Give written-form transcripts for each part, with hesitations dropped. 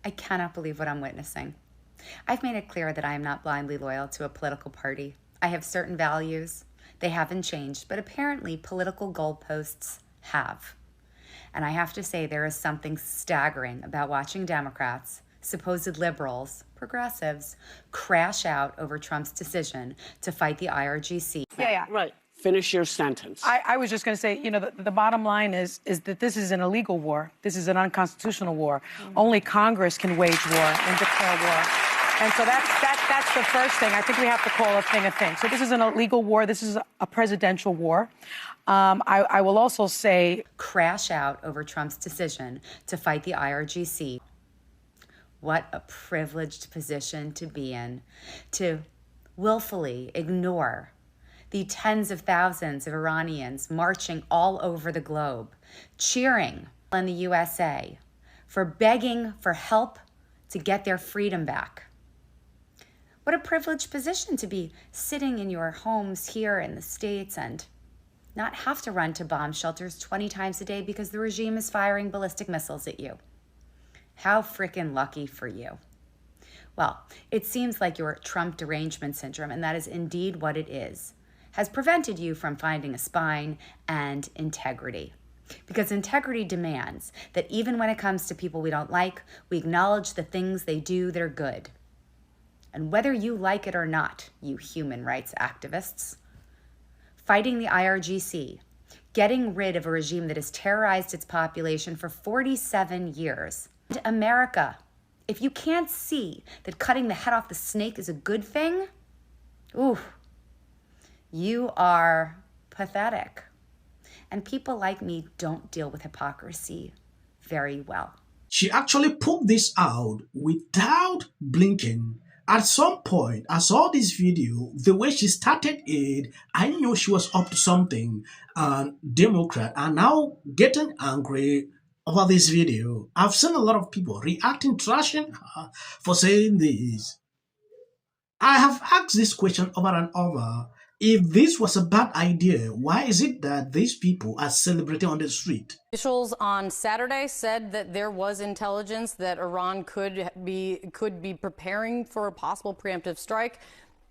I cannot believe what I'm witnessing. I've made it clear that I am not blindly loyal to a political party. I have certain values. They haven't changed, but apparently political goalposts have. And I have to say, there is something staggering about watching Democrats, supposed liberals, progressives, crash out over Trump's decision to fight the IRGC. Yeah. Right. Finish your sentence. I was just going to say, the bottom line is that this is an illegal war. This is an unconstitutional war. Only Congress can wage war and declare war. And so that's the first thing. I think we have to call a thing a thing. So this is an illegal war. This is a presidential war. I will also say, crash out over Trump's decision to fight the IRGC. What a privileged position to be in, to willfully ignore the tens of thousands of Iranians marching all over the globe, cheering in the USA for begging for help to get their freedom back. What a privileged position to be sitting in your homes here in the States and not have to run to bomb shelters 20 times a day because the regime is firing ballistic missiles at you. How frickin' lucky for you. Well, it seems like your Trump derangement syndrome, and that is indeed what it is, has prevented you from finding a spine and integrity. Because integrity demands that even when it comes to people we don't like, we acknowledge the things they do that are good. And whether you like it or not, you human rights activists, fighting the IRGC, getting rid of a regime that has terrorized its population for 47 years. And America, if you can't see that cutting the head off the snake is a good thing, you are pathetic. And people like me don't deal with hypocrisy very well. She actually put this out without blinking. At some point, I saw this video, the way she started it, I knew she was up to something. And Democrats are now getting angry over this video. I've seen a lot of people reacting, trashing her for saying this. I have asked this question over and over. If this was a bad idea, why is it that these people are celebrating on the street? Officials on Saturday said that there was intelligence that Iran could be preparing for a possible preemptive strike.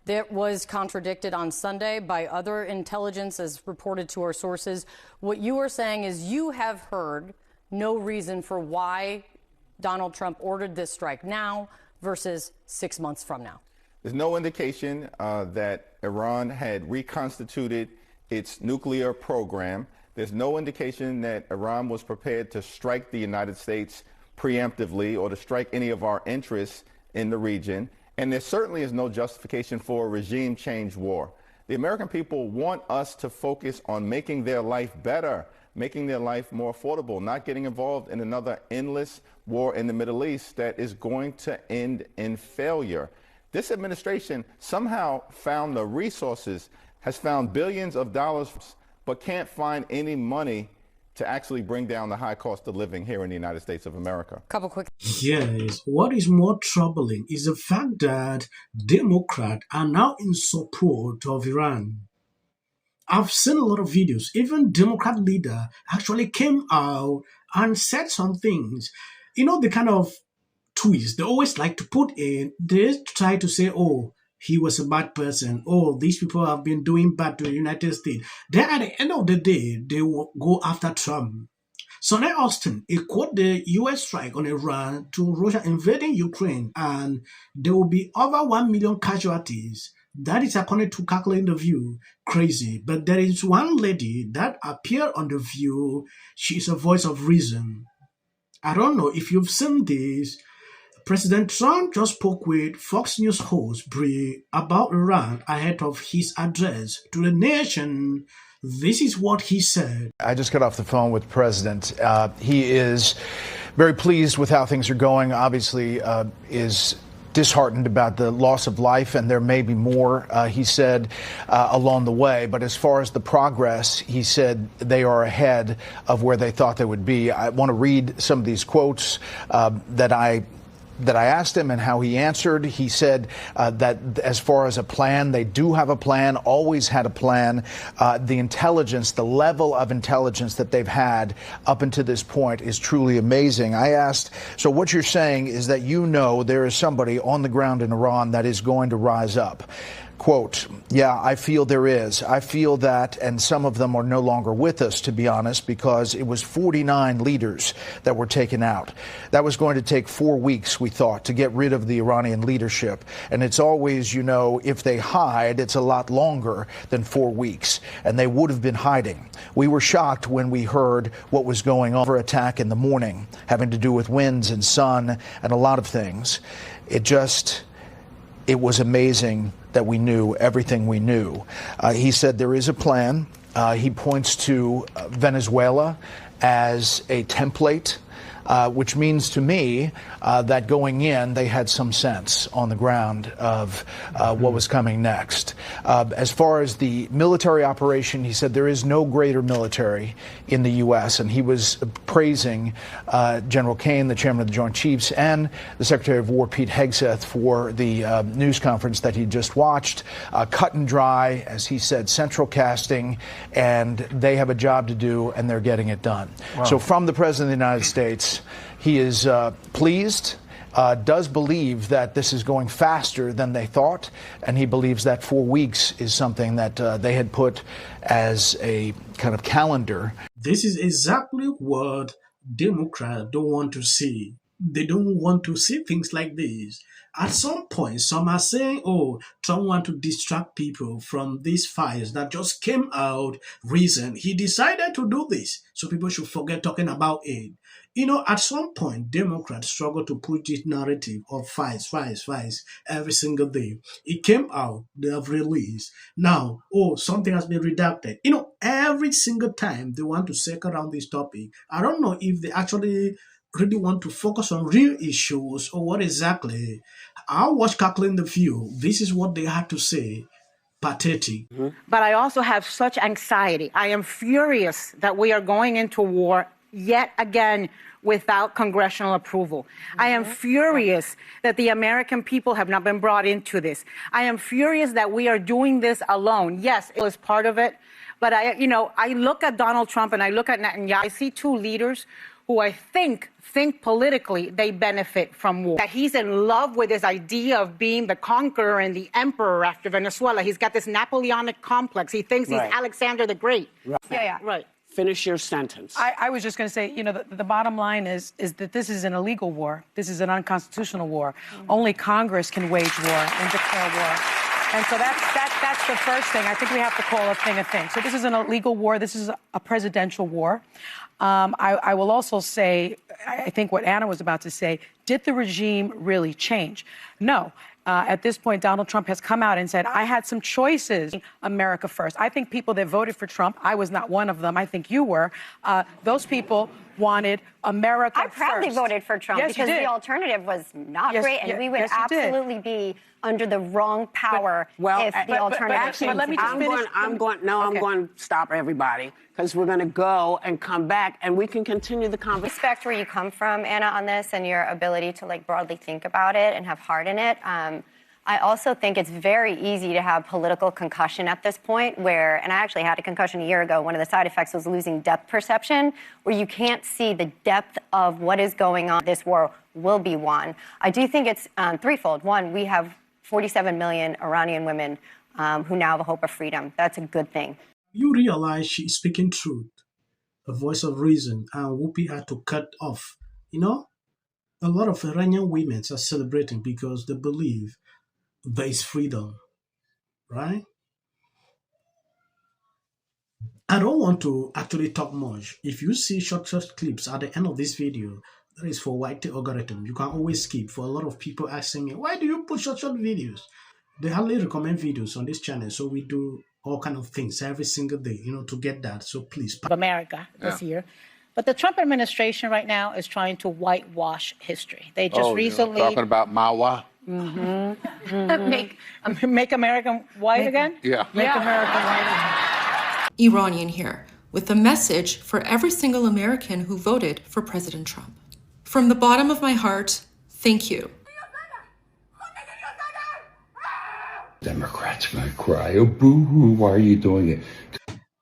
That was contradicted on Sunday by other intelligence, as reported to our sources. What you are saying is you have heard no reason for why Donald Trump ordered this strike now versus 6 months from now. There's no indication that Iran had reconstituted its nuclear program. There's no indication that Iran was prepared to strike the United States preemptively or to strike any of our interests in the region. And there certainly is no justification for a regime change war. The American people want us to focus on making their life better, making their life more affordable, not getting involved in another endless war in the Middle East that is going to end in failure. This administration somehow found the resources, has found billions of dollars, but can't find any money to actually bring down the high cost of living here in the United States of America. Couple quick. Yes, what is more troubling is the fact that Democrats are now in support of Iran. I've seen a lot of videos. Even Democrat leader actually came out and said some things. You know, the kind of twist they always like to put in, they try to say, oh, he was a bad person. Oh, these people have been doing bad to the United States. Then at the end of the day, they will go after Trump. Sonny Austin, he quote the U.S. strike on Iran to Russia invading Ukraine, and there will be over 1 million casualties. That is according to calculating The View. Crazy. But there is one lady that appeared on The View. She is a voice of reason. I don't know if you've seen this. President Trump just spoke with Fox News host Brie about Iran ahead of his address to the nation. This is what he said. I just got off the phone with the president. He is very pleased with how things are going. Obviously, is disheartened about the loss of life, and there may be more, he said, along the way. But as far as the progress, he said they are ahead of where they thought they would be. I want to read some of these quotes that I that I asked him and how he answered. He said that as far as a plan, they do have a plan, always had a plan. The intelligence, the level of intelligence that they've had up until this point is truly amazing. I asked, so what you're saying is that you know there is somebody on the ground in Iran that is going to rise up. Quote, yeah, I feel there is. I feel that, and some of them are no longer with us, to be honest, because it was 49 leaders that were taken out. That was going to take 4 weeks, we thought, to get rid of the Iranian leadership. And it's always, you know, if they hide, it's a lot longer than 4 weeks. And they would have been hiding. We were shocked when we heard what was going on for attack in the morning, having to do with winds and sun and a lot of things. It was amazing that we knew everything we knew. He said there is a plan. He points to Venezuela as a template, which means to me that going in, they had some sense on the ground of what was coming next. As far as the military operation, he said there is no greater military in the U.S., and he was praising General Kane, the chairman of the Joint Chiefs, and the Secretary of War, Pete Hegseth, for the news conference that he just watched. Cut and dry, as he said, central casting, and they have a job to do, and they're getting it done. Wow. So from the President of the United States, he is pleased, does believe that this is going faster than they thought, and he believes that 4 weeks is something that they had put as a kind of calendar. This is exactly what Democrats don't want to see. They don't want to see things like this. At some point, some are saying, oh, Trump wants to distract people from these fires that just came out recent. He decided to do this, so people should forget talking about it. You know, at some point, Democrats struggle to push this narrative of fires every single day. It came out, they have released. Now, oh, something has been redacted. You know, every single time they want to circle around this topic, I don't know if they actually really want to focus on real issues or what exactly. I watched Cackling the View. This is what they had to say. Pathetic. But I also have such anxiety. I am furious that we are going into war yet again without congressional approval. I am furious that the American people have not been brought into this. I am furious that we are doing this alone. Yes, it was part of it. But I look at Donald Trump and I look at Netanyahu. I see two leaders who I think politically they benefit from war. That he's in love with this idea of being the conqueror and the emperor after Venezuela. He's got this Napoleonic complex. He thinks he's Alexander the Great. Right. Yeah. Right. Finish your sentence. I was just going to say, the bottom line is that this is an illegal war. This is an unconstitutional war. Only Congress can wage war and declare war. And so that's the first thing. I think we have to call a thing a thing. So this is an illegal war. This is a presidential war. I will also say, I think what Anna was about to say, did the regime really change? No. At this point, Donald Trump has come out and said, I had some choices. America first. I think people that voted for Trump, I was not one of them. I think you were. Those people wanted America first. I proudly voted for Trump because the alternative was not great, and we would absolutely be under the wrong power if the alternative. But let me just finish. I'm going to stop everybody because we're going to go and come back, and we can continue the conversation. Respect where you come from, Anna, on this, and your ability to broadly think about it and have heart in it. I also think it's very easy to have political concussion at this point where, and I actually had a concussion a year ago, one of the side effects was losing depth perception, where you can't see the depth of what is going on. This war will be won. I do think it's threefold. One, we have 47 million Iranian women who now have a hope of freedom. That's a good thing. You realize she's speaking truth, a voice of reason, and Whoopi had to cut off. A lot of Iranian women are celebrating because they believe there is freedom, right? I don't want to actually talk much. If you see short clips at the end of this video, that is for YT algorithm. You can always skip. For a lot of people asking me, why do you put short videos? They hardly recommend videos on this channel, so we do all kind of things every single day, to get that. So please. America this year. But the Trump administration right now is trying to whitewash history. They just recently... Talking about Mawa? Make America white again? Yeah. Make America white again. Iranian here, with a message for every single American who voted for President Trump. From the bottom of my heart, Thank you. Democrats are going to cry, oh, boo-hoo, why are you doing it?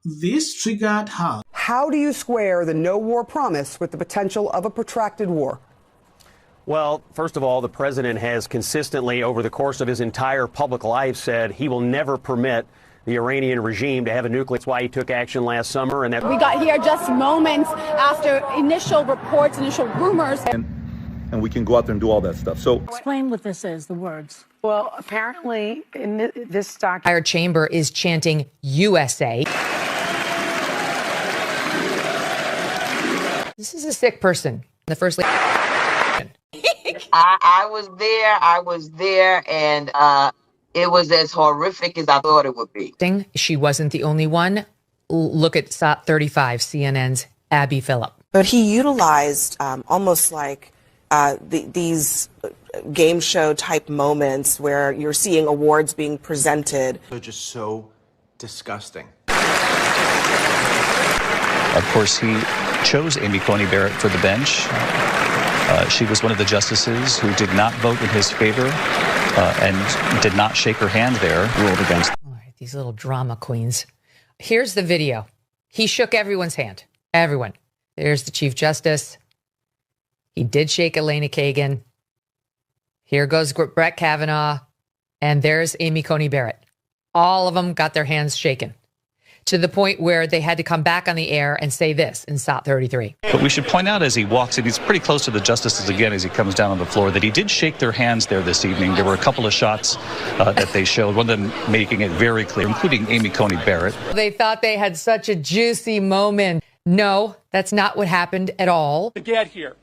This triggered her. How do you square the no war promise with the potential of a protracted war? Well, first of all, the president has consistently, over the course of his entire public life, said he will never permit the Iranian regime to have a nuclear. That's why he took action last summer. And that we got here just moments after initial reports, initial rumors. And we can go out there and do all that stuff. So Explain what this is, the words. Well, apparently, in this document, our chamber is chanting USA. This is a sick person. The first lady. I was there, and it was as horrific as I thought it would be. She wasn't the only one. Look at SOT 35, CNN's Abby Phillip. But he utilized almost like these game show type moments where you're seeing awards being presented. They're just so disgusting. Of course, he chose Amy Coney Barrett for the bench. She was one of the justices who did not vote in his favor and did not shake her hand there, ruled against. All right, these little drama queens. Here's the video. He shook everyone's hand. Everyone. There's the Chief Justice. He did shake Elena Kagan. Here goes Brett Kavanaugh. And there's Amy Coney Barrett. All of them got their hands shaken, to the point where they had to come back on the air and say this in SOT 33. But we should point out as he walks in, he's pretty close to the justices again as he comes down on the floor, that he did shake their hands there this evening. There were a couple of shots that they showed, one of them making it very clear, including Amy Coney Barrett. They thought they had such a juicy moment. No, that's not what happened at all. To get here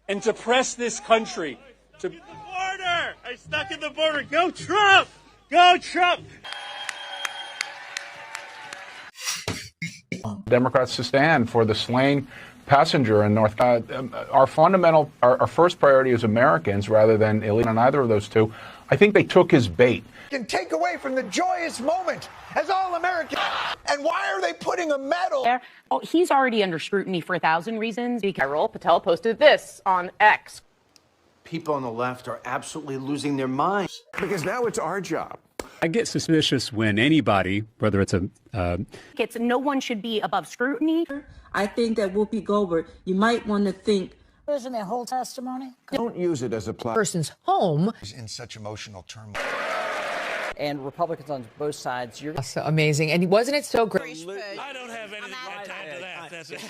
and to press this country to the border. I stuck in the border. Go Trump! Go Trump! Democrats to stand for the slain passenger in North. Our first priority is Americans rather than illegal. On either of those two, I think they took his bait. Can take away from the joyous moment as all Americans. And why are they putting a medal? Oh, he's already under scrutiny for 1,000 reasons. Viral Patel posted this on X. People on the left are absolutely losing their minds. Because now it's our job. I get suspicious when anybody, whether it's no one should be above scrutiny. I think that Whoopi Goldberg, you might want to think. Isn't their whole testimony? Don't use it as a plot. Person's home. In such emotional turmoil. And Republicans on both sides. So amazing. And wasn't it so great? I don't have anything to add to that. That's it.